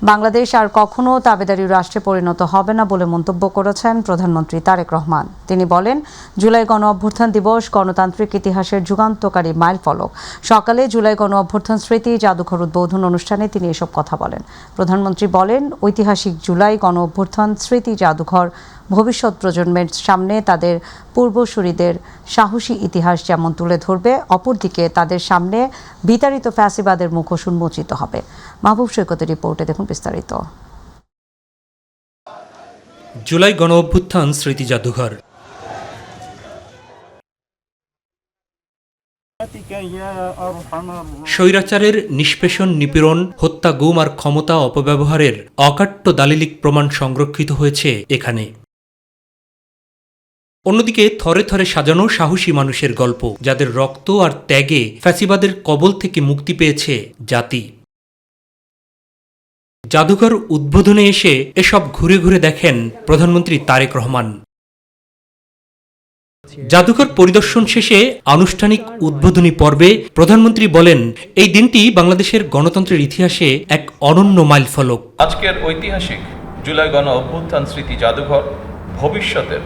বাংলাদেশ আর কখনো তাবেদারি রাষ্ট্রে পরিণত হবে না বলে মন্তব্য করেছেন প্রধানমন্ত্রী তারেক রহমান। তিনি বলেন, জুলাই গণ অভ্যুত্থান দিবস গণতান্ত্রিক ইতিহাসের যুগান্তকারী মাইলফলক। সকালে জুলাই গণ অভ্যুত্থান স্মৃতি জাদুঘর উদ্বোধন অনুষ্ঠানে তিনি এসব কথা বলেন। প্রধানমন্ত্রী বলেন, ঐতিহাসিক জুলাই গণ অভ্যুত্থান স্মৃতি জাদুঘর ভবিষ্যৎ প্রজন্মের সামনে তাদের পূর্বসূরিদের সাহসী ইতিহাস যেমন তুলে ধরবে, অপরদিকে তাদের সামনে বিতাড়িত ফ্যাসিবাদের মুখোশ উন্মোচিত হবে। মাহবুব সৈকতের রিপোর্টে দেখুন বিস্তারিত। জুলাই গণ অভ্যুত্থান স্মৃতি জাদুঘর। স্বৈরাচারের নিষ্পেষণ, নিপীড়ন, হত্যা, গুম আর ক্ষমতা অপব্যবহারের অকাট্য দালিলিক প্রমাণ সংরক্ষিত হয়েছে এখানে। অন্যদিকে থরে থরে সাজানো সাহসী মানুষের গল্প, যাদের রক্ত আর ত্যাগে ফ্যাসিবাদের কবল থেকে মুক্তি পেয়েছে জাতি। জাদুঘর উদ্বোধনে এসে এসব ঘুরে ঘুরে দেখেন প্রধানমন্ত্রী তারেক রহমান। জাদুঘর পরিদর্শন শেষে আনুষ্ঠানিক উদ্বোধনী পর্বে প্রধানমন্ত্রী বলেন, এই দিনটি বাংলাদেশের গণতন্ত্রের ইতিহাসে এক অনন্য মাইলফলক। আজকের ঐতিহাসিক জুলাই গণ অভ্যুত্থান স্মৃতি জাদুঘর ভবিষ্যতের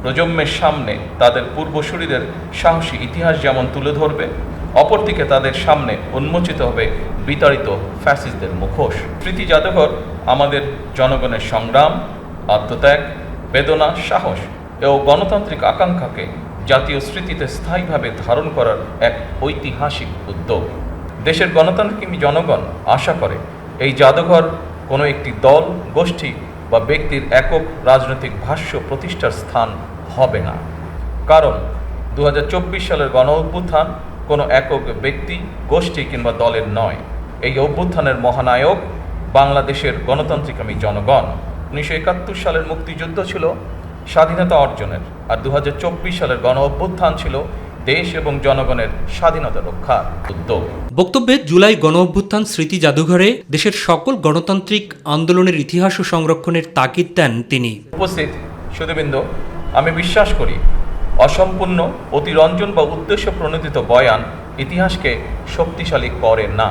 প্রজন্মের সামনে তাদের পূর্বসূরিদের সাহসী ইতিহাস যেমন তুলে ধরবে, অপরদিকে তাদের সামনে উন্মোচিত হবে বিতাড়িত ফ্যাসিস্টদের মুখোশ। স্মৃতি জাদুঘর আমাদের জনগণের সংগ্রাম, আত্মত্যাগ, বেদনা, সাহস ও গণতান্ত্রিক আকাঙ্ক্ষাকে জাতীয় স্মৃতিতে স্থায়ীভাবে ধারণ করার এক ঐতিহাসিক উদ্যোগ। দেশের গণতান্ত্রিক জনগণ আশা করে এই জাদুঘর কোনো একটি দল, গোষ্ঠী বা ব্যক্তির একক রাজনৈতিক ভাষ্য প্রতিষ্ঠার স্থান হবে না। কারণ 2024 সালের গণ অভ্যুত্থান কোনো একক ব্যক্তি, গোষ্ঠী কিংবা দলের নয়। এই অভ্যুত্থানের মহানায়ক বাংলাদেশের গণতান্ত্রিকামী জনগণ। 1971 সালের মুক্তিযুদ্ধ ছিল স্বাধীনতা অর্জনের, আর 2024 সালের গণ অভ্যুত্থান ছিল দেশ এবং জনগণের স্বাধীনতা রক্ষার উদ্যোগ। বক্তব্যে জুলাই গণ অভ্যুত্থান স্মৃতি জাদুঘরে দেশের সকল গণতান্ত্রিক আন্দোলনের ইতিহাস ও সংরক্ষণের তাগিদ দেন তিনি। উপস্থিত সুধীবৃন্দ, আমি বিশ্বাস করি অসম্পূর্ণ, অতিরঞ্জন বা উদ্দেশ্য প্রণোদিত বয়ান ইতিহাসকে শক্তিশালী করে না।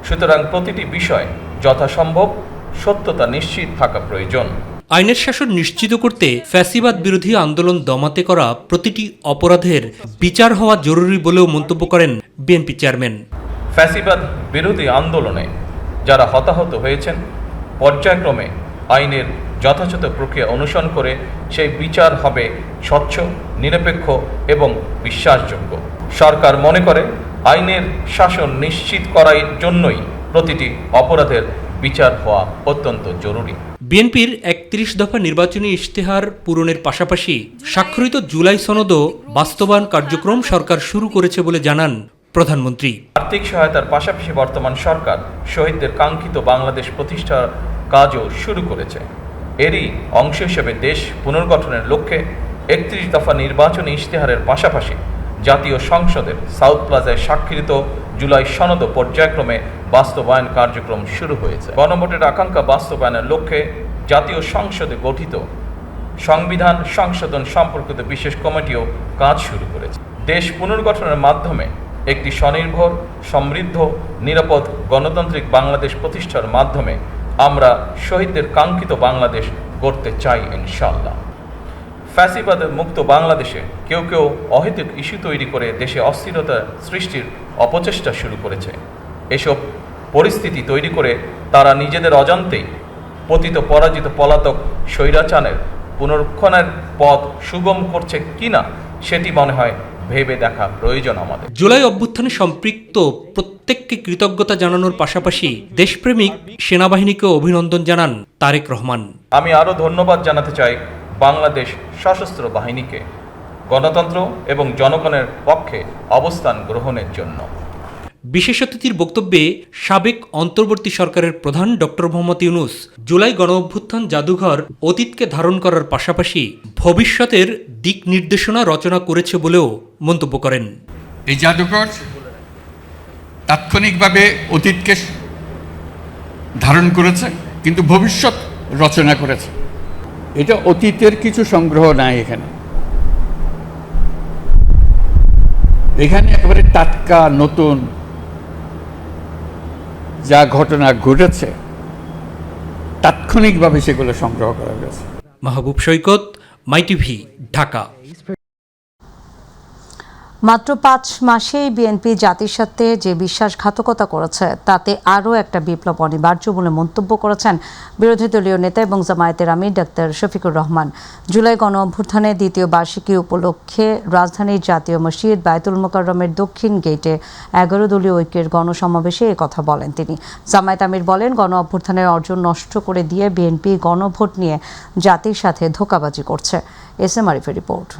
সুতরাং প্রতিটি বিষয় যথাসম্ভব সত্যতা নিশ্চিত থাকা প্রয়োজন। আইনের শাসন নিশ্চিত করতে ফ্যাসিবাদ বিরোধী আন্দোলন দমাতে করা প্রতিটি অপরাধের বিচার হওয়া জরুরি বলেও মন্তব্য করেন বিএনপি চেয়ারম্যান। ফ্যাসিবাদ বিরোধী আন্দোলনে যারা হতাহত হয়েছেন, পর্যায়ক্রমে আইনের যথাযথ প্রক্রিয়া অনুসরণ করে সেই বিচার হবে স্বচ্ছ, নিরপেক্ষ এবং বিশ্বাসযোগ্য। সরকার মনে করে আইনের শাসন নিশ্চিত করার জন্যই প্রতিটি অপরাধের বিচার হওয়া অত্যন্ত জরুরি। বিএনপির 31 দফা নির্বাচনী ইশতেহার পূরণের পাশাপাশি স্বাক্ষরিত জুলাই সনদও বাস্তবায়ন কার্যক্রম সরকার শুরু করেছে বলে জানান প্রধানমন্ত্রী। আর্থিক সহায়তার পাশাপাশি বর্তমান সরকার শহীদদের কাঙ্ক্ষিত বাংলাদেশ প্রতিষ্ঠার কাজও শুরু করেছে। এরই অংশ হিসেবে দেশ পুনর্গঠনের লক্ষ্যে 31 দফা নির্বাচনী ইশতেহারের পাশাপাশি জাতীয় সংসদের সাউথ প্লাজায় স্বাক্ষরিত জুলাই সনদ পর্যায়ক্রমে বাস্তবায়ন কার্যক্রম শুরু হয়েছে। গণভোটের আকাঙ্ক্ষা বাস্তবায়নের লক্ষ্যে জাতীয় সংসদে গঠিত সংবিধান সংশোধন সম্পর্কিত বিশেষ কমিটিও কাজ শুরু করেছে। দেশ পুনর্গঠনের মাধ্যমে একটি স্বনির্ভর, সমৃদ্ধ, নিরাপদ গণতান্ত্রিক বাংলাদেশ প্রতিষ্ঠার মাধ্যমে আমরা শহীদদের কাঙ্ক্ষিত বাংলাদেশ গড়তে চাই ইনশাআল্লাহ। ফ্যাসিবাদ মুক্ত বাংলাদেশে কেউ কেউ অহেতুক ইস্যু তৈরি করে দেশে অস্থিরতা সৃষ্টির অপচেষ্টা শুরু করেছে। এসব পরিস্থিতি তৈরি করে তারা নিজেদের অজান্তেই পতিত পরাজিত পলাতক স্বৈরাচারের পুনরুত্থানের পথ সুগম করছে কিনা সেটি মনে হয় ভেবে দেখা প্রয়োজন আমাদের। জুলাই অভ্যুত্থানে সম্পৃক্ত প্রত্যেককে কৃতজ্ঞতা জানানোর পাশাপাশি দেশপ্রেমিক সেনাবাহিনীকে অভিনন্দন জানান তারেক রহমান। আমি আরও ধন্যবাদ জানাতে চাই বাংলাদেশ সশস্ত্র বাহিনীকে গণতন্ত্র এবং জনগণের পক্ষে অবস্থান গ্রহণের জন্য। বিশেষ অতিথির বক্তব্যে সাবেক অন্তর্বর্তী সরকারের প্রধান ডক্টর মোহাম্মদ ইউনূস জুলাই গণ অভ্যুত্থান জাদুঘর অতীতকে ধারণ করার পাশাপাশি ভবিষ্যতের দিক নির্দেশনা রচনা করেছে বলেও মন্তব্য করেন। এই জাদুঘর তাৎক্ষণিকভাবে অতীতকে ধারণ করেছে, কিন্তু ভবিষ্যৎ রচনা করেছে। এটা অতীতের কিছু সংগ্রহ নাই, এখানে একেবারে টাটকা নতুন যা ঘটনা ঘটেছে তাৎক্ষণিকভাবে সেগুলো সংগ্রহ করা গেছে। মাহবুব সৈকত, মাই টিভি, ঢাকা। মাত্র 5 মাসেই বিএনপি জাতির সাথে যে বিশ্বাসঘাতকতা করেছে তাতে আরও একটা বিপ্লব অনিবার্য বলে মন্তব্য করেছেন বিরোধী দলীয় নেতা এবং জামায়াতের আমির ডাক্তার শফিকুর রহমান। জুলাই গণ অভ্যুত্থানের দ্বিতীয় বার্ষিকী উপলক্ষে রাজধানীর জাতীয় মসজিদ বায়তুল মোকাররমের দক্ষিণ গেটে 11 দলীয় ঐক্যের গণসমাবেশে একথা বলেন তিনি। জামায়াত আমির বলেন, গণ অভ্যুত্থানের অর্জন নষ্ট করে দিয়ে বিএনপি গণভোট নিয়ে জাতির সাথে ধোঁকাবাজি করছে। এসএম আরিফের রিপোর্ট।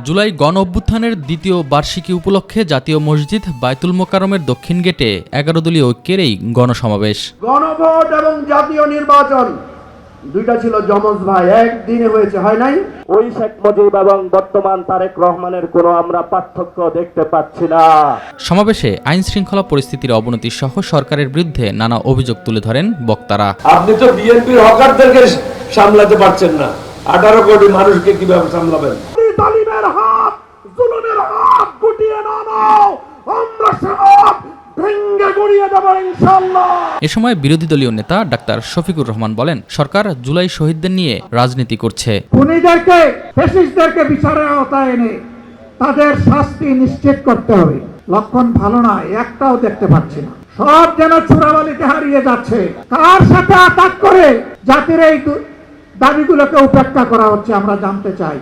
জুলাই গণ অভ্যুত্থানের দ্বিতীয় বার্ষিকী উপলক্ষে জাতীয় মসজিদ বায়তুল মোকাররমের দক্ষিণ গেটে 11 দলীয় ঐক্যের এই গণসমাবেশ। গণভোট এবং জাতীয় নির্বাচন দুইটা ছিল যমজ ভাই, একদিনে হয়েছে, হয় নাই? ওই শেখ মুজিব এবং বর্তমান তারেক রহমানের কোনো আমরা পার্থক্য দেখতে পাচ্ছি না। সমাবেশে আইন শৃঙ্খলা পরিস্থিতির অবনতি সহ সরকারের বিরুদ্ধে নানা অভিযোগ তুলে ধরেন বক্তারা। আপনি তো বিএনপির হকারদেরকে সামলাতে পারছেন না, 18 কোটি মানুষকে কিভাবে সামলাবেন? জালিমের হাত, জুলুমের হাত গুটিয়ে নাও, আমরা সব ভেঙে গুড়িয়ে দেব ইনশাআল্লাহ। এ সময় বিরোধী দলীয় নেতা ডাক্তার শফিকুর রহমান বলেন, সরকার জুলাই শহীদদের নিয়ে রাজনীতি করছে। খুনিদেরকে, ফ্যাসিস্টদেরকে বিচারের আওতায় এনে তাদের শাস্তি নিশ্চিত করতে হবে। লক্ষণ ভালো না, একটাও দেখতে পাচ্ছি না। সব যেন চোরাবালিতে হারিয়ে যাচ্ছে। কার সাথে আতাক করে জাতির এই দাবিগুলোকে উপেক্ষা করা হচ্ছে আমরা জানতে চাই।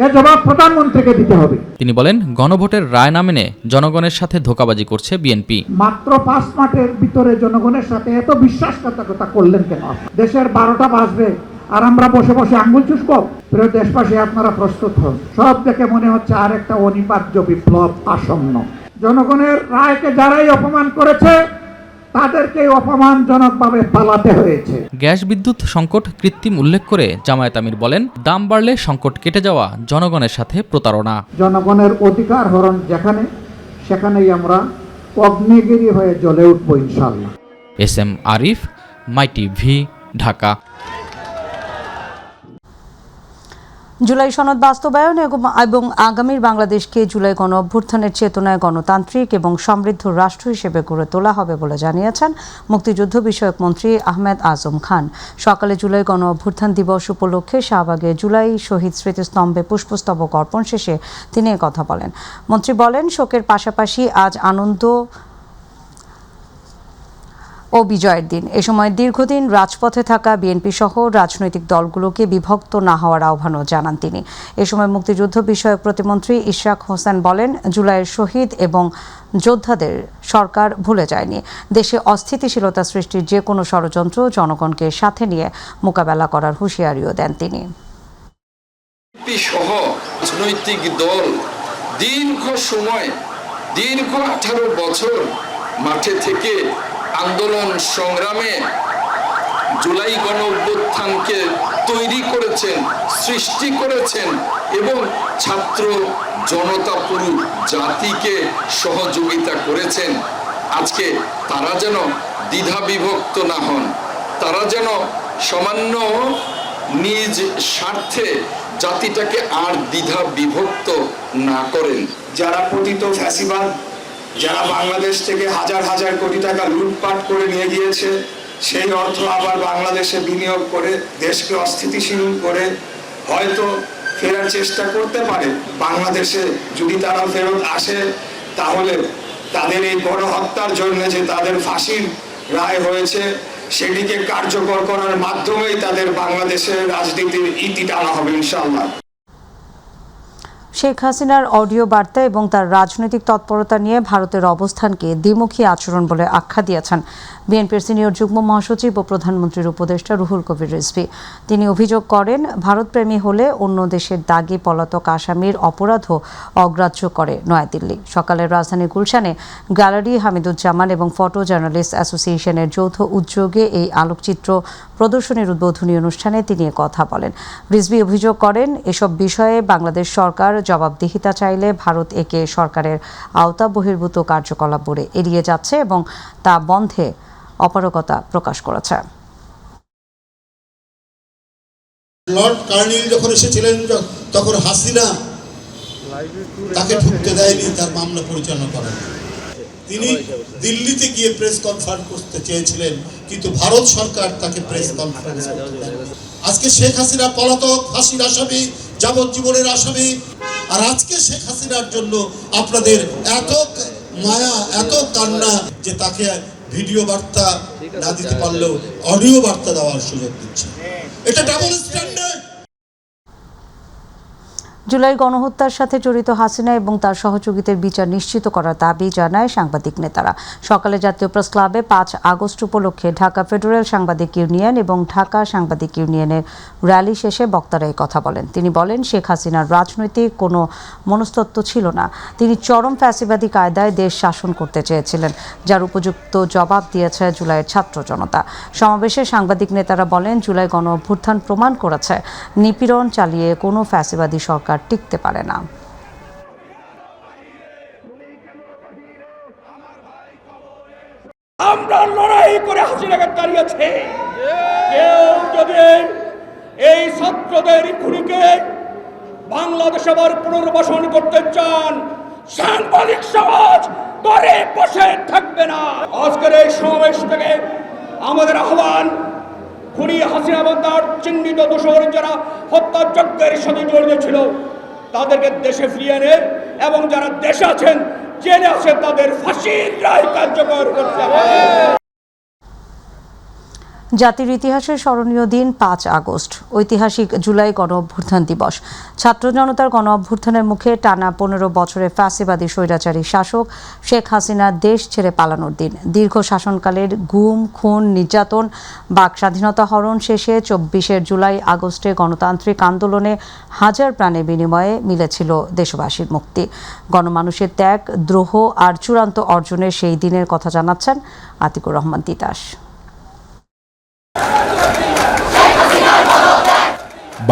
এর জবাব প্রধানমন্ত্রীকে দিতে হবে। তিনি বলেন, গণভোটের রায় না মেনে জনগণের সাথে ধোঁকাবাজি করছে বিএনপি। মাত্র 5 মাসের ভিতরে জনগণের সাথে এত বিশ্বাসঘাতকতা করলেন কেন? দেশের 12টা বাজবে আর আমরা বসে বসে আঙ্গুল চুষবো? প্রিয় দেশবাসী, আপনারা প্রস্তুত হন। সব দেখে মনে হচ্ছে আর একটা অনিবার্য বিপ্লব আসন্ন। জনগণের রায়কে যারাই অপমান করেছে তাদেরকে অপমানজনকভাবে পালাতে হয়েছে। গ্যাস বিদ্যুৎ সংকট কৃত্রিম উল্লেখ করে জামায়াত আমির বলেন, দাম বাড়লে সংকট কেটে যাওয়া জনগণের সাথে প্রতারণা। জনগণের অধিকার হরণ যেখানে, সেখানেই আমরা অগ্নিগিরি হয়ে জ্বলে উঠবো ইনশাআল্লাহ। এসএম আরিফ, মাই টিভি, ঢাকা। জুলাই সনদ বাস্তবায়ন এবং আগামীর বাংলাদেশকে জুলাই গণ অভ্যুত্থানের চেতনায় গণতান্ত্রিক এবং সমৃদ্ধ রাষ্ট্র হিসেবে গড়ে তোলা হবে বলে জানিয়েছেন মুক্তিযুদ্ধ বিষয়ক মন্ত্রী আহমেদ আজম খান। সকালে জুলাই গণ অভ্যুত্থান দিবস উপলক্ষে শাহবাগে জুলাই শহীদ স্মৃতিস্তম্ভে পুষ্পস্তবক অর্পণ শেষে তিনি একথা বলেন। মন্ত্রী বলেন, শোকের পাশাপাশি আজ আনন্দ ও বিজয়ের দিন। এ সময় দীর্ঘদিন রাজপথে থাকা বিএনপি সহ রাজনৈতিক দলগুলোকে বিভক্ত না হওয়ার আহ্বানও জানান তিনি। এ সময় মুক্তিযুদ্ধ বিষয়ক প্রতিমন্ত্রী ইশরাক হোসেন বলেন, জুলাইয়ের শহীদ এবং যোদ্ধাদের সরকার ভুলে যায়নি। দেশে অস্থিতিশীলতা সৃষ্টির যে কোনো ষড়যন্ত্র জনগণকে সাথে নিয়ে মোকাবেলা করার হুঁশিয়ারিও দেন তিনি। সহ রাজনৈতিক দল দীর্ঘ সময়, দীর্ঘ 18 বছর মাঠে থেকে আন্দোলন সংগ্রামে জুলাই গণ অভ্যুত্থানকে তৈরি করেছেন, সৃষ্টি করেছেন এবং ছাত্র জনতা পুরো জাতিকে সহযোগিতা করেছেন। আজকে তারা যেন দ্বিধা বিভক্ত না হন, তারা যেন সামান্য নিজ স্বার্থে জাতিটাকে আর দ্বিধা বিভক্ত না করেন। যারা পতিত ফ্যাসিবাদ, যারা বাংলাদেশ থেকে হাজার হাজার কোটি টাকা লুটপাট করে নিয়ে গিয়েছে, সেই অর্থ আবার বাংলাদেশে বিনিয়োগ করে দেশকে অস্থিতিশীল করে হয়তো ফেরার চেষ্টা করতে পারে। বাংলাদেশে যদি তারা ফেরত আসে, তাহলে তাদের এই গণহত্যার জন্য যে তাদের ফাঁসির রায় হয়েছে সেটিকে কার্যকর করার মাধ্যমেই তাদের বাংলাদেশের রাজনীতির ইতি টানা হবে ইনশাআল্লাহ। শেখ হাসিনার অডিও বার্তা এবং তার রাজনৈতিক তৎপরতা নিয়ে ভারতের অবস্থানকে দ্বিমুখী আচরণ বলে আখ্যা দিয়েছেন বিএনপির সিনিয়র যুগ্ম মহাসচিব ও প্রধানমন্ত্রীর উপদেষ্টা রুহুল কবির রিজভী। তিনি অভিযোগ করেন, ভারতপ্রেমী হলে অন্য দেশের দাগি পলাতক আসামির অপরাধও অগ্রাহ্য করে নয়াদিল্লি। সকালে রাজধানী গুলশানে গ্যালারি হামিদুজ্জামান এবং ফটো জার্নালিস্ট অ্যাসোসিয়েশনের যৌথ উদ্যোগে এই আলোকচিত্র প্রদর্শনীর উদ্বোধনী অনুষ্ঠানে তিনি কথা বলেন। রিজভী অভিযোগ করেন, এসব বিষয়ে বাংলাদেশ সরকার জবাবদিহিতা চাইলে ভারত একে সরকারের আওতা বহির্ভূত কার্যকলাপ বলে এড়িয়ে যাচ্ছে এবং তা বন্ধে অপারগতা প্রকাশ করেছে। লর্ড কার্নিল যখন এসেছিলেন তখন হাসিনা তাকে ঢুকতে দেয়নি তার মামলা পরিচালনা করার। তিনি দিল্লিতে গিয়ে প্রেস কনফারেন্স করতে চেয়েছিলেন, কিন্তু ভারত সরকার তাকে প্রেস কনফারেন্স করতে দেয়নি। আজকে শেখ হাসিনা পলাতক, ফাঁসির আসামি, যাবজ্জীবনের আসামি। আর আজকে শেখ হাসিনার জন্য আপনাদের এত মায়া, এত কান্না যে তাকে ভিডিও বার্তা না দিতে পারলেও অডিও বার্তা দেওয়ার সুযোগ দিচ্ছে। এটা ডাবল স্ট্যান্ডার্ড। জুলাই গণহত্যার সাথে জড়িত হাসিনা এবং তার সহযোগীদের বিচার নিশ্চিত করার দাবি জানায় সাংবাদিক নেতারা। সকালে জাতীয় প্রেস ক্লাবে ৫ আগস্ট উপলক্ষে ঢাকা ফেডারেল সাংবাদিক ইউনিয়ন এবং ঢাকা সাংবাদিক ইউনিয়নের র্যালি শেষে বক্তারা এই কথা বলেন। তিনি বলেন, শেখ হাসিনার রাজনৈতিক কোনো মনস্তত্ত্ব ছিল না। তিনি চরম ফ্যাসিবাদী কায়দায় দেশ শাসন করতে চেয়েছিলেন, যার উপযুক্ত জবাব দিয়েছে জুলাইয়ের ছাত্র জনতা। সমাবেশে সাংবাদিক নেতারা বলেন, জুলাই গণ অভ্যুত্থান প্রমাণ করেছে নিপীড়ন চালিয়ে কোনো ফ্যাসিবাদী সরকার টিকতে পারে না। আমরা লড়াই করে হাসিনাকে দাঁড়িয়েছে। কেউ যদি এই ছাত্রদের খুনিকে বাংলাদেশে আবার পুনর্বাসন করতে চান, সাংবাদিক সমাজ ঘরে বসে থাকবে না। আজকের এই সমাবেশ থেকে আমাদের আহ্বান, খুনি হাসিনা এবং তার চিহ্নিত দোষর যারা হত্যাযজ্ঞের সাথে জড়িত ছিল তাদেরকে দেশে ফিরিয়ে এনে এবং যারা দেশে আছেন, জেলে আছেন, তাদের ফাঁসির রায় কার্যকর করতে হবে। জাতির ইতিহাসের স্মরণীয় দিন ৫ আগস্ট, ঐতিহাসিক জুলাই গণ অভ্যুত্থান দিবস। ছাত্র জনতার গণ অভ্যুত্থানের মুখে টানা ১৫ বছরের ফ্যাসিবাদী স্বৈরাচারী শাসক শেখ হাসিনার দেশ ছেড়ে পালানোর দিন। দীর্ঘ শাসনকালের গুম, খুন, নির্যাতন, বাক স্বাধীনতা হরণ শেষে ২৪শে জুলাই আগস্টে গণতান্ত্রিক আন্দোলনে হাজার প্রাণের বিনিময়ে মিলেছিল দেশবাসীর মুক্তি। গণমানুষের ত্যাগ, দ্রোহ আর চূড়ান্ত অর্জনের সেই দিনের কথা জানাচ্ছেন আতিকুর রহমান তিতাস।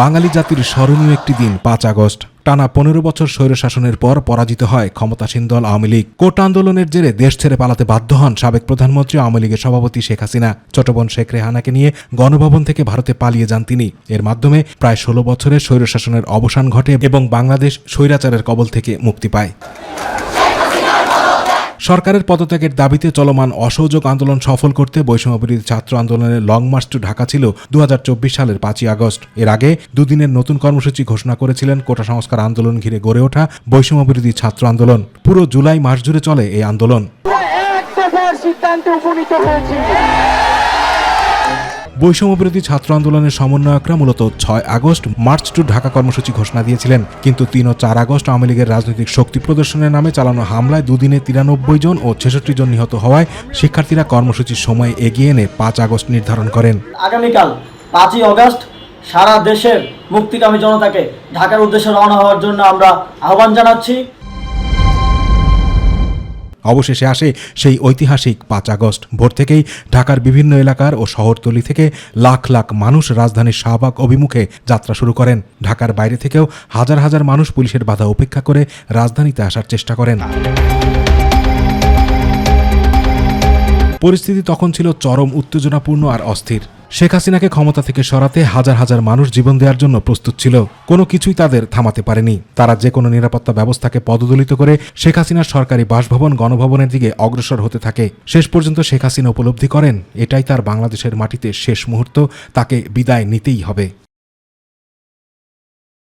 বাঙালি জাতির স্মরণীয় একটি দিন ৫ আগস্ট। টানা ১৫ বছর স্বৈরশাসনের পর পরাজিত হয় ক্ষমতাসীন দল আওয়ামী লীগ। কোটা আন্দোলনের জেরে দেশ ছেড়ে পালাতে বাধ্য হন সাবেক প্রধানমন্ত্রী আওয়ামী লীগের সভাপতি শেখ হাসিনা। ছোট বোন শেখ রেহানাকে নিয়ে গণভবন থেকে ভারতে পালিয়ে যান তিনি। এর মাধ্যমে প্রায় ১৬ বছরের স্বৈরশাসনের অবসান ঘটে এবং বাংলাদেশ স্বৈরাচারের কবল থেকে মুক্তি পায়। সরকারের পদত্যাগের দাবিতে চলমান অসহযোগ আন্দোলন সফল করতে বৈষম্যবিরোধী ছাত্র আন্দোলনের লং মার্চ টু ঢাকা ছিল ২০২৪ সালের ৫ই আগস্ট। এর আগে দুদিনের নতুন কর্মসূচি ঘোষণা করেছিলেন কোটা সংস্কার আন্দোলন ঘিরে গড়ে ওঠা বৈষম্যবিরোধী ছাত্র আন্দোলন। পুরো জুলাই মাস জুড়ে চলে এই আন্দোলন। বৈষম্যবিরোধী ছাত্র আন্দোলনের সমন্বয়করা মূলত ৬ আগস্ট মার্চ টু ঢাকা কর্মসূচি ঘোষণা দিয়েছিলেন, কিন্তু ৩ ও ৪ আগস্ট আওয়ামী লীগের রাজনৈতিক শক্তি প্রদর্শনের নামে চালানো হামলায় দুদিনে ৯৩ জন ও ৬৬ জন নিহত হওয়ায় শিক্ষার্থীরা কর্মসূচির সময় এগিয়ে এনে ৫ আগস্ট নির্ধারণ করেন। আগামীকাল ৫ই আগস্ট সারা দেশের মুক্তিকামী জনতাকে ঢাকার উদ্দেশ্যে রওনা হওয়ার জন্য আমরা আহ্বান জানাচ্ছি। অবশেষে আসে সেই ঐতিহাসিক ৫ আগস্ট। ভোর থেকেই ঢাকার বিভিন্ন এলাকার ও শহরতলি থেকে লাখ লাখ মানুষ রাজধানীর শাহবাগ অভিমুখে যাত্রা শুরু করেন। ঢাকার বাইরে থেকেও হাজার হাজার মানুষ পুলিশের বাধা উপেক্ষা করে রাজধানীতে আসার চেষ্টা করেন। পরিস্থিতি তখন ছিল চরম উত্তেজনাপূর্ণ আর অস্থির। শেখ হাসিনাকে ক্ষমতা থেকে সরাতে হাজার হাজার মানুষ জীবন দেওয়ার জন্য প্রস্তুত ছিল। কোনো কিছুই তাদের থামাতে পারেনি। তারা যে কোনো নিরাপত্তা ব্যবস্থাকে পদদলিত করে শেখ হাসিনার সরকারি বাসভবন গণভবনের দিকে অগ্রসর হতে থাকে। শেষ পর্যন্ত শেখ হাসিনা উপলব্ধি করেন এটাই তার বাংলাদেশের মাটিতে শেষ মুহূর্ত, তাকে বিদায় নিতেই হবে।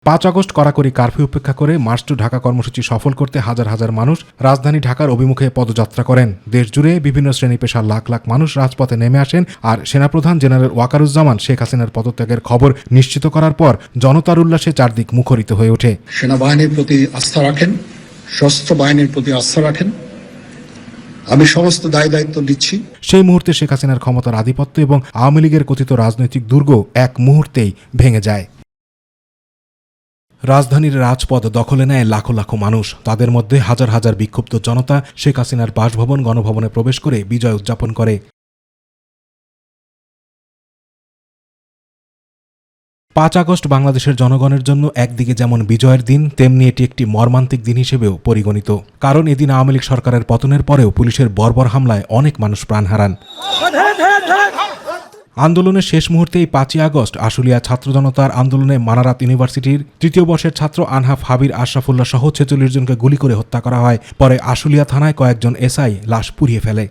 ৫ আগস্ট কড়াকড়ি কারফিউ উপেক্ষা করে মার্চ টু ঢাকা কর্মসূচি সফল করতে হাজার হাজার মানুষ রাজধানী ঢাকার অভিমুখে পদযাত্রা করেন। দেশ জুড়ে বিভিন্ন শ্রেণী পেশার লাখ লাখ মানুষ রাজপথে নেমে আসেন। আর সেনাপ্রধান জেনারেল ওয়াকারুজ্জামান শেখ হাসিনার পদত্যাগের খবর নিশ্চিত করার পর জনতার উল্লাসে চারদিক মুখরিত হয়ে ওঠে। সেনাবাহিনীর প্রতি আস্থা রাখেন, সশস্ত্র বাহিনীর প্রতি আস্থা রাখেন, আমি সমস্ত দায় দায়িত্ব নিচ্ছি। সেই মুহূর্তে শেখ হাসিনার ক্ষমতার আধিপত্য এবং আওয়ামী লীগের কথিত রাজনৈতিক দুর্গ এক মুহূর্তেই ভেঙে যায়। রাজধানীর রাজপথ দখলে নেয় লাখো লাখো মানুষ। তাদের মধ্যে হাজার হাজার বিক্ষুব্ধ জনতা শেখ হাসিনার বাসভবন গণভবনে প্রবেশ করে বিজয় উদযাপন করে। ৫ আগস্ট বাংলাদেশের জনগণের জন্য একদিকে যেমন বিজয়ের দিন, তেমনি এটি একটি মর্মান্তিক দিন হিসেবেও পরিগণিত। কারণ এদিন আওয়ামী লীগ সরকারের পতনের পরেও পুলিশের বর্বর হামলায় অনেক মানুষ প্রাণ হারান। আন্দোলনের শেষ মুহূর্তেই 5ই আগস্ট আশুলিয়া ছাত্র জনতার আন্দোলনে মানারাত ইউনিভার্সিটির তৃতীয় বর্ষের ছাত্র আনহাফ হাবির আশরাফুল্লাহ সহ 46 জনকে গুলি করে হত্যা করা হয়। পরে আশুলিয়া থানায় কয়েকজন এসআই লাশ পুড়িয়ে ফেলে।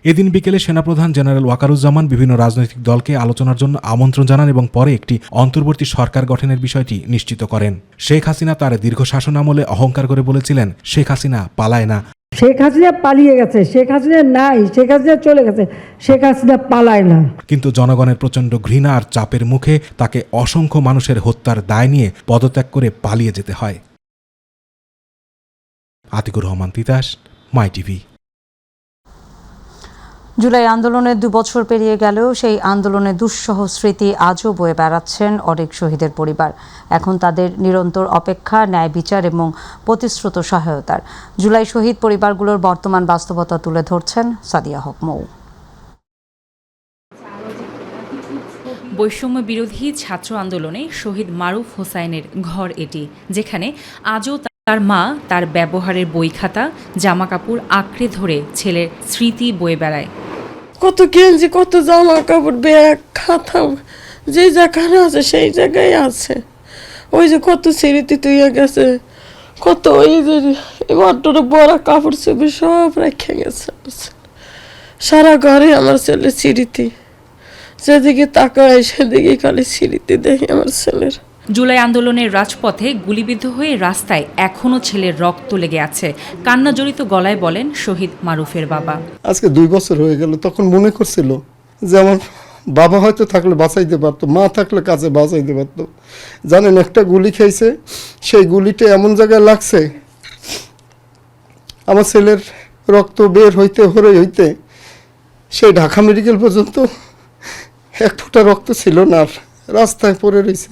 এদিন বিকেলে সেনাপ্রধান জেনারেল ওয়াকারুজ্জামান বিভিন্ন রাজনৈতিক দলকে আলোচনার জন্য আমন্ত্রণ জানান এবং পরে একটি অন্তর্বর্তী সরকার গঠনের বিষয়টি নিশ্চিত করেন। শেখ হাসিনা তার দীর্ঘ শাসন আমলে অহংকার করে বলেছিলেন, শেখ হাসিনা পালায় না। শেখ হাসিনা পালিয়ে গেছে, শেখ হাসিনা নাই, শেখ হাসিনা চলে গেছে, শেখ হাসিনা পালায় না। কিন্তু জনগণের প্রচণ্ড ঘৃণা আর চাপের মুখে তাকে অসংখ্য মানুষের হত্যার দায় নিয়ে পদত্যাগ করে পালিয়ে যেতে হয়। আতিকুর রহমান তিতাস, মাই টিভি। জুলাই আন্দোলনের 2 বছর পেরিয়ে গেলেও সেই আন্দোলনের দুঃসহ স্মৃতি আজও বয়ে বেড়াচ্ছেন অনেক শহীদের পরিবার। এখন তাদের নিরন্তর অপেক্ষা ন্যায় বিচার এবং প্রতিশ্রুত সহায়তার। জুলাই শহীদ পরিবারগুলোর বর্তমান বাস্তবতা তুলে ধরছেন সাদিয়া হক মৌ। বৈষম্য বিরোধী ছাত্র আন্দোলনে শহীদ মারুফ হোসাইনের ঘর এটি, যেখানে আজও তার মা তার ব্যবহারের বই খাতা জামা কাপড় আঁকড়ে ধরে ছেলের স্মৃতি বয়ে বেড়ায়। কত গেঞ্জি, কত জামা কাপড়, ব্যাগ, খাতা যে জায়গায় আছে সেই জায়গায় আছে। ওই যে কত স্মৃতি তুইয়া গেছে, কত ওই যে মাত্র বড় কাপড় চোপড় সব রেখে গেছে। সারা ঘরে আমার ছেলের স্মৃতি, যেদিকে তাকায় সেদিকে খালি স্মৃতি দেখি আমার ছেলের। জুলাই আন্দোলনের রাজপথে গুলিবিদ্ধ হয়ে রাস্তায় এখনো ছেলের রক্ত লেগে আছে। কান্না জড়িত গলায় বলেন শহীদ মারুফের বাবা। আজকে 2 বছর হয়ে গেল, তখন মনে করছিল যে আমার বাবা হয়তো থাকলে বাঁচাইতে পারতো, মা থাকলে কাছে বাঁচাইতে পারতো। জানেন, একটা গুলি খেয়েছে, সেই গুলিটা এমন জায়গায় লাগছে আমার ছেলের রক্ত বের হইতে হইতে সেই ঢাকা মেডিকেল পর্যন্ত 1 ফোঁটা রক্ত ছিল না, আর রাস্তায় পড়ে রয়েছে।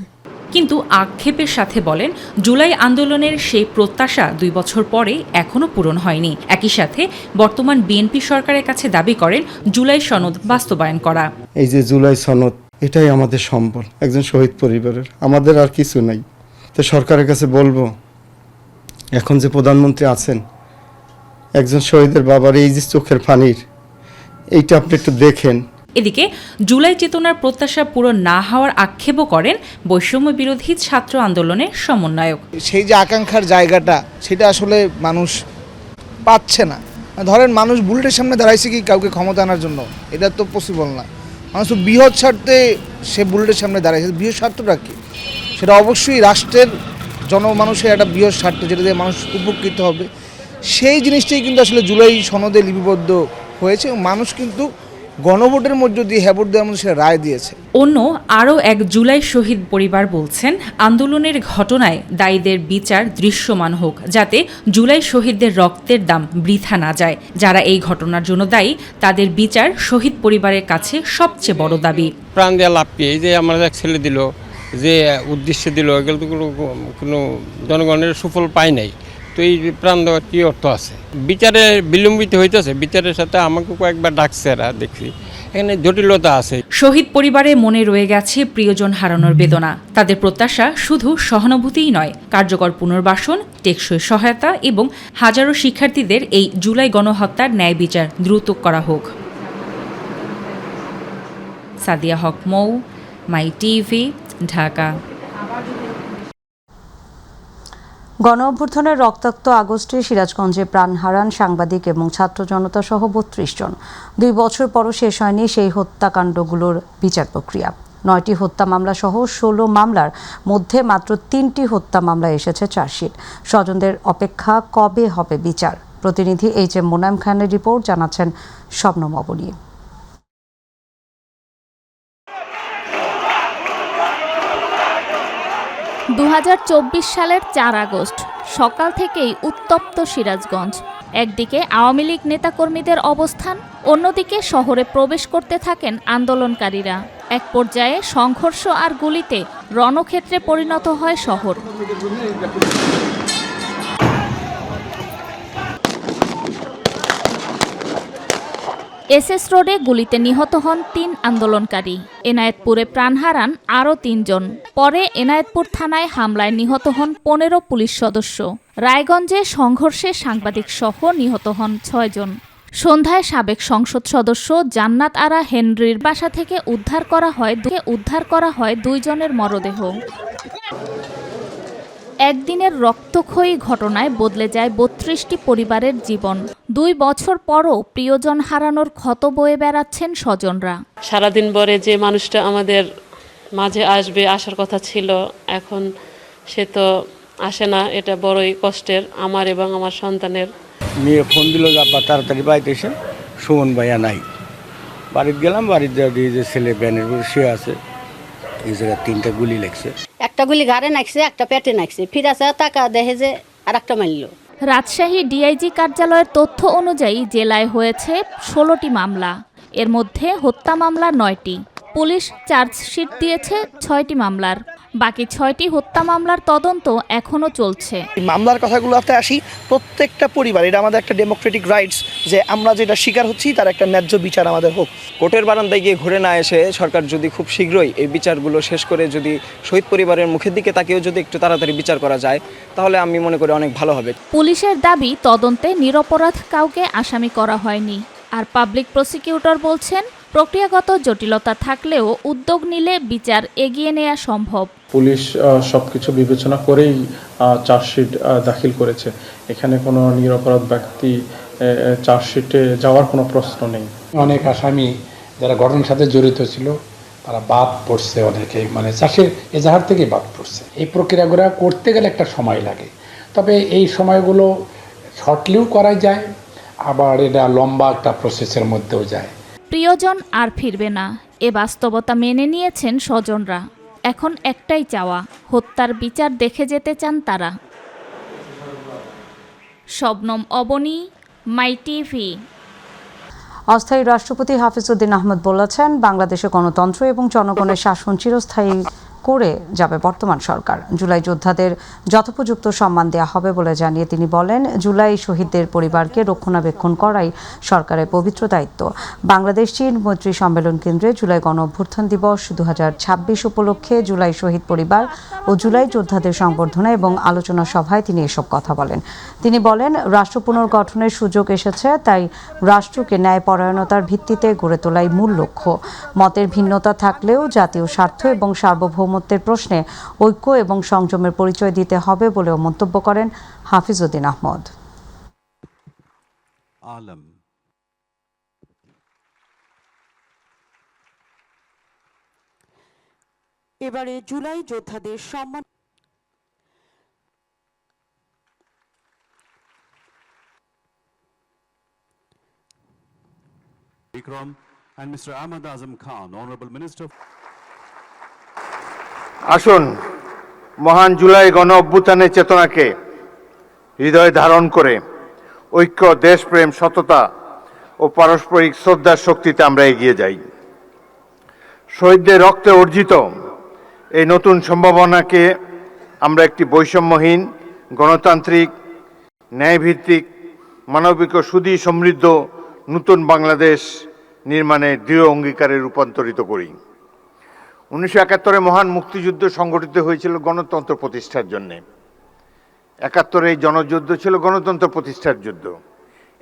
কিন্তু আক্ষেপের সাথে বলেন জুলাই আন্দোলনের সেই প্রত্যাশা 2 বছর পরে এখনো পূরণ হয়নি। একই সাথে বর্তমান বিএনপি সরকারের কাছে দাবি করেন জুলাই সনদ বাস্তবায়ন করা। এই যে জুলাই সনদ, এটাই আমাদের সম্বল একজন শহীদ পরিবারের, আমাদের আর কিছু নাই। তো সরকারের কাছে বলবো, এখন যে প্রধানমন্ত্রী আছেন, একজন শহীদের বাবার এই যে চোখের পানির, এইটা আপনি একটু দেখেন। এদিকে জুলাই চেতনার প্রত্যাশা পূরণ না হওয়ার আক্ষেপও করেন বৈষম্য বিরোধী ছাত্র আন্দোলনের সমন্বয়ক। সেই যে আকাঙ্ক্ষার জায়গাটা, সেটা আসলে মানুষ পাচ্ছে না। ধরেন, মানুষ বুলেটের সামনে দাঁড়াইছে কি কাউকে ক্ষমতা আনার জন্য? এটা তো পসিবল না। মানুষ তো বৃহৎ স্বার্থে সে বুলেটের সামনে দাঁড়াইছে। বৃহৎ স্বার্থটা কি? সেটা অবশ্যই রাষ্ট্রের জনমানুষের একটা বৃহৎ স্বার্থ, যেটা দিয়ে মানুষ উপকৃত হবে। সেই জিনিসটাই কিন্তু আসলে জুলাই সনদে লিপিবদ্ধ হয়েছে। মানুষ কিন্তু গণভোটের মধ্য দিয়ে হ্যাঁ ভোট দেওয়ার মধ্যে সেটা রায় দিয়েছে। অন্য আরও এক জুলাই শহীদ পরিবার বলছেন আন্দোলনের ঘটনায় দায়ীদের বিচার দৃশ্যমান হোক, যাতে জুলাই শহীদদের রক্তের দাম বৃথা না যায়। যারা এই ঘটনার জন্য দায়ী তাদের বিচার শহীদ পরিবারের কাছে সবচেয়ে বড় দাবি। প্রাণ দেওয়া লাভ কি? এই যে আমার এক ছেলে দিল, যে উদ্দেশ্যে দিল, এগুলো তো কোনো জনগণের সুফল পায় নাই। তো এই প্রাণ দেওয়ার কী অর্থ আছে? বিচারে বিলম্বিত হইতেছে। বিচারের সাথে আমাকে কয়েকবার ডাকছে, এরা দেখছি এখানে জটিলতা আছে। শহীদ পরিবারের মনে রয়ে গেছে প্রিয়জন হারানোর বেদনা। তাদের প্রত্যাশা শুধু সহানুভূতিই নয়, কার্যকর পুনর্বাসন, টেকসই সহায়তা এবং হাজারো শিক্ষার্থীদের এই জুলাই গণহত্যার ন্যায় বিচার দ্রুত করা হোক। সাদিয়া হক মৌ, মাই টিভি, ঢাকা। গণ অভ্যুত্থানের রক্তাক্ত আগস্টে সিরাজগঞ্জে প্রাণ হারান সাংবাদিক এবং ছাত্র জনতা সহ 32 জন। 2 বছর পরও শেষ হয়নি সেই হত্যাকাণ্ডগুলোর বিচার প্রক্রিয়া। 9টি হত্যা মামলা সহ 16 মামলার মধ্যে মাত্র 3টি হত্যা মামলায় এসেছে চার্জশিট। স্বজনদের অপেক্ষা কবে হবে বিচার। প্রতিনিধি HM মোনায়েম খানের রিপোর্ট, জানাচ্ছেন শবনম অবনী। 2024 সালের 4 আগস্ট সকাল থেকেই উত্তপ্ত সিরাজগঞ্জ। একদিকে আওয়ামী লীগ নেতাকর্মীদের অবস্থান, অন্যদিকে শহরে প্রবেশ করতে থাকেন আন্দোলনকারীরা। এক পর্যায়ে সংঘর্ষ আর গুলিতে রণক্ষেত্রে পরিণত হয় শহর। SS রোডে গুলিতে নিহত হন 3 আন্দোলনকারী। এনায়েতপুরে প্রাণ হারান আরও 3 জন। পরে এনায়েতপুর থানায় হামলায় নিহত হন 15 পুলিশ সদস্য। রায়গঞ্জে সংঘর্ষে সাংবাদিক সহ নিহত হন 6 জন। সন্ধ্যায় সাবেক সংসদ সদস্য জান্নাত আরা হেনরির বাসা থেকে উদ্ধার করা হয় 2 জনের মরদেহ। একদিনের রক্তক্ষয়ী ঘটনায় বদলে যায় 32টি পরিবারের জীবন। 2 বছর পরও প্রিয়জন হারানোর ক্ষত বয়ে বেড়াচ্ছেন স্বজনরা। সারাদিন পরে যে মানুষটা আমাদের মাঝে আসার কথা ছিল, এখন সে তো আসে না। এটা বড়ই কষ্টের আমার এবং আমার সন্তানের। মেয়ে ফোন দিল যে আব্বা তাড়াতাড়ি বাড়িতে এসে, সুমন ভাইয়া নাই। বাড়িতে গেলাম, বাড়িতে যে ছেলে ব্যানের উপরে শুয়ে আছে, এই জায়গায় 3টা গুলি লাগছে। একটা গুলি ঘাড়ে নাকছে, একটা পেটে নাকছে, ফিরাছে টাকা দেখে যে আর একটা মারল। রাজশাহী ডিআইজি কার্যালয়ের তথ্য অনুযায়ী জেলায় হয়েছে 16টি মামলা, এর মধ্যে হত্যা মামলা 9টি। পুলিশ চার্জশিট দিয়েছে 6টি মামলার। বাকি 6টি হত্যা মামলার তদন্ত এখনও চলছে। মামলার কথাগুলোতে আসি, প্রত্যেকটা পরিবার, এটা আমাদের একটা ডেমোক্রেটিক রাইটস যে আমরা যেটা শিকার হচ্ছি তার একটা ন্যায্য বিচার আমাদের হোক। কোর্টের বারান্দায় গিয়ে ঘুরে না এসে সরকার যদি খুব শীঘ্রই এই বিচারগুলো শেষ করে যদি শহীদ পরিবারের মুখের দিকে তাকিয়েও যদি একটু তাড়াতাড়ি বিচার করা যায়, তাহলে আমি মনে করি অনেক ভালো হবে। পুলিশের দাবি, তদন্তে নিরপরাধ কাউকে আসামি করা হয়নি। আর পাবলিক প্রসিকিউটর বলছেন, প্রক্রিয়াগত জটিলতা থাকলেও উদ্যোগ নিলে বিচার এগিয়ে নেওয়া সম্ভব। পুলিশ সবকিছু বিবেচনা করেই চার্জশিট দাখিল করেছে। এখানে কোনো নিরপরাধ ব্যক্তি চার্জশিটে যাওয়ার কোনো প্রশ্ন নেই। অনেক আসামি যারা ঘটনার সাথে জড়িত ছিল তারা বাদ পড়ছে, অনেকে মানে চাষের এজাহার থেকে বাদ পড়ছে। এই প্রক্রিয়াগুলো করতে গেলে একটা সময় লাগে, তবে এই সময়গুলো শর্টলিও করা যায়, আবার এটা লম্বা একটা প্রসেসের মধ্যেও যায়। প্রিয়জন আর ফিরবে না, এ বাস্তবতা মেনে নিয়েছেন স্বজনরা। এখন একটাই চাওয়া, হত্যার বিচার দেখে যেতে চান তারা। শবনম অবনী, মাই টিভি। অস্থায়ী রাষ্ট্রপতি হাফিজউদ্দিন আহমেদ বলেছেন, বাংলাদেশে গণতন্ত্র এবং জনগণের শাসন চিরস্থায়ী করে যাবে বর্তমান সরকার। জুলাই যোদ্ধাদের যথোপযুক্ত সম্মান দেওয়া হবে বলে জানিয়ে তিনি বলেন, জুলাই শহীদদের পরিবারকে রক্ষণাবেক্ষণ করাই সরকারের পবিত্র দায়িত্ব। বাংলাদেশ চীন মৈত্রী সম্মেলন কেন্দ্রে জুলাই গণ অভ্যুত্থান দিবস 2026 উপলক্ষে জুলাই শহীদ পরিবার ও জুলাই যোদ্ধাদের সংবর্ধনা এবং আলোচনা সভায় তিনি এসব কথা বলেন। তিনি বলেন, রাষ্ট্র পুনর্গঠনের সুযোগ এসেছে, তাই রাষ্ট্রকে ন্যায়পরায়ণতার ভিত্তিতে গড়ে তোলাই মূল লক্ষ্য। মতের ভিন্নতা থাকলেও জাতীয় স্বার্থ এবং সার্বভৌমত্বের প্রশ্নে ঐক্য এবং সংযমের পরিচয় দিতে হবে বলেও মন্তব্য করেন হাফিজউদ্দিন আহমদ। এবারে জুলাই যোদ্ধাদের সম্মান Ikram and Mr. Ahmad Azam Khan, Honorable Minister. আসুন মহান জুলাই গণ অভ্যুত্থানের চেতনাকে হৃদয়ে ধারণ করে ঐক্য, দেশপ্রেম, সততা ও পারস্পরিক শ্রদ্ধার শক্তিতে আমরা এগিয়ে যাই। শহীদদের রক্তে অর্জিত এই নতুন সম্ভাবনাকে আমরা একটি বৈষম্যহীন, গণতান্ত্রিক, ন্যায়ভিত্তিক, মানবিক ও সুধী সমৃদ্ধ নতুন বাংলাদেশ নির্মাণের দৃঢ় অঙ্গীকারে রূপান্তরিত করি। 1971 মহান মুক্তিযুদ্ধ সংগঠিত হয়েছিল গণতন্ত্র প্রতিষ্ঠার জন্যে। 71 এই জনযুদ্ধ ছিল গণতন্ত্র প্রতিষ্ঠার যুদ্ধ।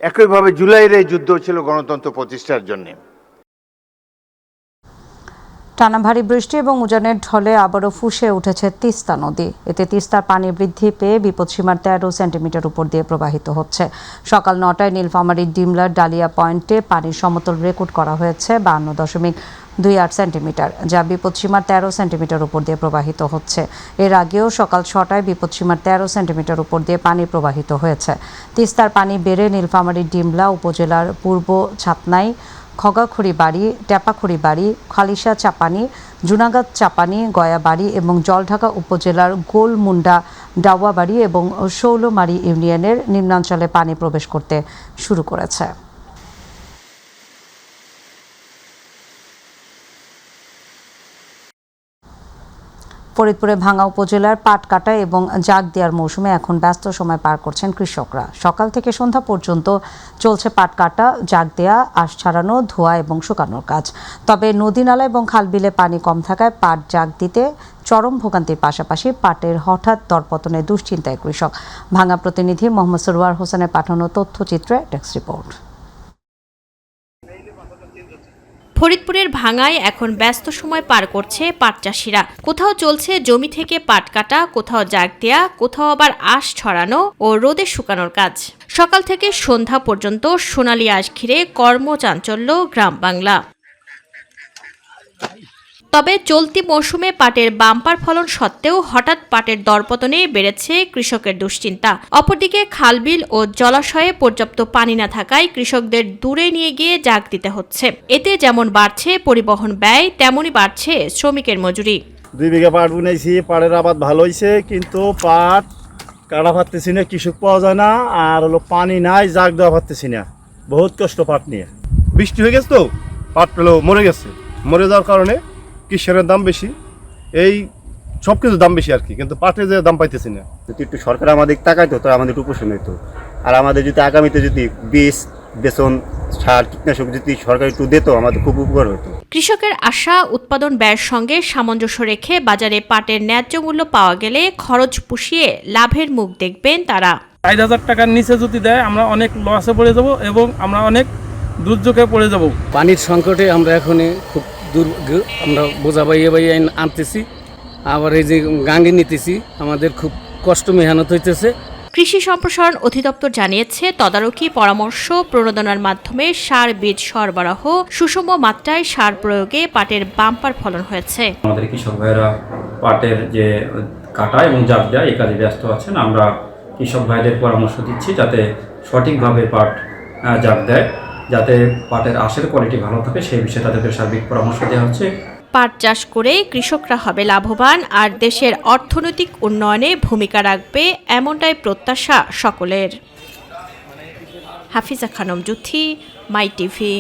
একইভাবে জুলাইয়ের এই যুদ্ধ ছিল গণতন্ত্র প্রতিষ্ঠার জন্যে। টানা ভারী বৃষ্টি এবং উজানের ঢলে আবারও ফুঁসে উঠেছে তিস্তা নদী। এতে তিস্তার পানি বৃদ্ধি পেয়ে বিপদসীমার 13 সেন্টিমিটার উপর দিয়ে প্রবাহিত হচ্ছে। সকাল 9টায় নীলফামারীর ডিমলার ডালিয়া পয়েন্টে পানির সমতল রেকর্ড করা হয়েছে 52.28 সেন্টিমিটার, যা বিপদসীমার 13 সেন্টিমিটার উপর দিয়ে প্রবাহিত হচ্ছে। এর আগেও সকাল 6টায় বিপদসীমার 13 সেন্টিমিটার উপর দিয়ে পানি প্রবাহিত হয়েছে। তিস্তার পানি বেড়ে নীলফামারীর ডিমলা উপজেলার পূর্ব ছাতনাই, খগাখড়ি বাড়ি, টেপাখড়ি বাড়ি, খালিশা চাপানি, জুনাগাদ চাপানি, গয়াবাড়ি এবং জলঢাকা উপজেলার গোলমুন্ডা ডাওয়াবাড়ি এবং শৌলমারি ইউনিয়নের নিম্নাঞ্চলে পানি প্রবেশ করতে শুরু করেছে। ফরিদপুরে ভাঙ্গা উপজেলার পাট কাটা এবং জাগ দেওয়ার মৌসুমে এখন ব্যস্ত সময় পার করছেন কৃষকরা। সকাল থেকে সন্ধ্যা পর্যন্ত চলছে পাট কাটা, জাগ দেয়া, আঁশ ছাড়ানো, ধোয়া এবং শুকানোর কাজ। তবে নদী নালা এবং খালবিলে পানি কম থাকায় পাট জাগ দিতে চরম ভোগান্তির পাশাপাশি পাটের হঠাৎ দরপতনে দুশ্চিন্তায় কৃষক। ভাঙ্গা প্রতিনিধি মোহাম্মদ সরওয়ার হোসেনের পাঠানো তথ্যচিত্রে ডেস্ক রিপোর্ট। ফরিদপুরের ভাঙায় এখন ব্যস্ত সময় পার করছে পাট চাষিরা। কোথাও চলছে জমি থেকে পাট কাটা, কোথাও জাগ দেয়া, কোথাও আবার আঁশ ছড়ানো ও রোদে শুকানোর কাজ। সকাল থেকে সন্ধ্যা পর্যন্ত সোনালী আঁশ ঘিরে কর্মচাঞ্চল্য গ্রাম বাংলা। তবে চলতি মৌসুমে পাটের বাম্পার ফলন সত্ত্বেও হঠাৎ পাটের দরপতনে বেড়েছে কৃষকের দুশ্চিন্তা। অপরদিকে খালবিল ও জলাশয়ে পর্যাপ্ত পানি না থাকায় কৃষকদের দূরে নিয়ে গিয়ে জাগ দিতে হচ্ছে। এতে যেমন বাড়ছে পরিবহন ব্যয়, তেমনই বাড়ছে শ্রমিকের মজুরি। 2 বিঘা পাট বুনেছি, পাটের আবাদ ভালো হয়েছে, কিন্তু পাট কাটা পারতেছি না, কৃষক পাওয়া যায় না, আর পানি নাই, জাগ দেওয়া পারতেছি না। বহুত কষ্ট পাট নিয়ে। বৃষ্টি হয়ে গেছে তো পাট মরে গেছে। মরে যাওয়ার কারণে কৃষকের দাম বেশি, এই সব কিছুর দাম বেশি আর কি, কিন্তু পাটের যে দাম পাইতেছি না। যদি একটু সরকার আমাদের তাকাইতো তো আমাদের একটু উপশম হইতো। আর আমাদের যদি আগামীতে যদি বীজ, বেতন, সার, কীটনাশক যদি সরকার একটু দিত আমাদের খুব উপকার হতো। কৃষকের আশা, উৎপাদন ব্যয়ের সঙ্গে সামঞ্জস্য রেখে বাজারে পাটের ন্যায্য মূল্য পাওয়া গেলে খরচ পুষিয়ে লাভের মুখ দেখবেন তারা। 5,000 টাকার নিচে যদি দেয় আমরা অনেক লসে পড়ে যাব এবং আমরা অনেক দুর্যোগে পড়ে যাব। পানির সংকটে আমরা এখন খুব আমরা বোঝা বাইয়ে আনতেছি, আবার এই যে গাঙ্গে নিতেছি, আমাদের খুব কষ্ট মেহনত হইতেছে। কৃষি সম্প্রসারণ অধিদপ্তর জানিয়েছে তদারকি, পরামর্শ, প্রণোদনার মাধ্যমে সার বীজ সরবরাহ, সুষম মাত্রায় সার প্রয়োগে পাটের বাম্পার ফলন হয়েছে। আমাদের কৃষক ভাইয়েরা পাটের যে কাটা এবং জাগ দেওয়া এই কাজে ব্যস্ত আছেন। আমরা কৃষক ভাইদের পরামর্শ দিচ্ছি যাতে সঠিকভাবে পাট জাগ দেয়, যাতে পাটের আঁশের কোয়ালিটি ভালো থাকে, সেই বিষয়ে তাদেরকে সার্বিক পরামর্শ দেওয়া হচ্ছে। পাট চাষ করে কৃষকরা হবে লাভবান আর দেশের অর্থনৈতিক উন্নয়নে ভূমিকা রাখবে, এমনটাই প্রত্যাশা সকলের। হাফিজা খানম জুথি, মাই টিভি।